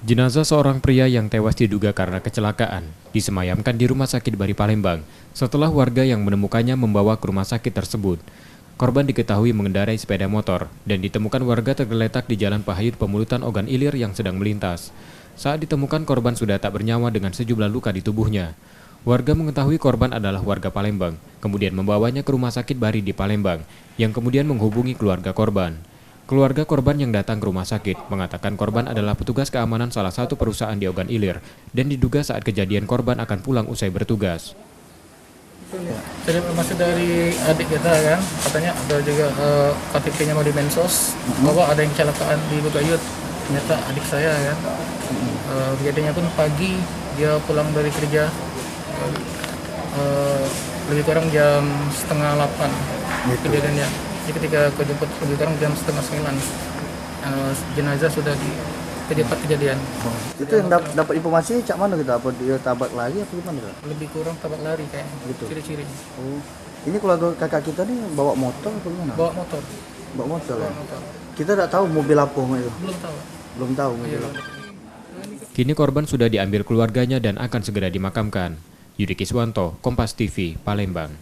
Jenazah seorang pria yang tewas diduga karena kecelakaan disemayamkan di Rumah Sakit Bari Palembang setelah warga yang menemukannya membawa ke rumah sakit tersebut. Korban diketahui mengendarai sepeda motor dan ditemukan warga tergeletak di Jalan Pahayut Pemulutan Ogan Ilir yang sedang melintas. Saat ditemukan, korban sudah tak bernyawa dengan sejumlah luka di tubuhnya. Warga mengetahui korban adalah warga Palembang, kemudian membawanya ke Rumah Sakit Bari di Palembang, yang kemudian menghubungi keluarga korban. Keluarga korban yang datang ke rumah sakit mengatakan korban adalah petugas keamanan salah satu perusahaan di Ogan Ilir dan diduga saat kejadian korban akan pulang usai bertugas. Jadi masih dari adik kita kan, katanya ada juga KTP-nya mau di Mensos, bahwa ada yang kecelakaan di Bukayut. Ternyata adik saya kan, kejadiannya pun pagi, dia pulang dari kerja, lebih kurang jam 7:30 kejadiannya. Jadi ketika kejemput lebih kurang jam 8:30, jenazah sudah di tempat kejadian. Itu yang dapat informasi cak mana kita? Apa dia tabrak lari apa gimana? Lebih kurang tabrak lari kayaknya, Gitu. ciri-ciri. Oh. Ini keluarga kakak kita nih bawa motor apa gimana? Bawa motor. Bawa motor ya? Motor. Kita tak tahu mobil apa itu. Belum tahu. Belum tahu mobil Iya. apa. Kini korban sudah diambil keluarganya dan akan segera dimakamkan. Yudi Kiswanto, Kompas TV, Palembang.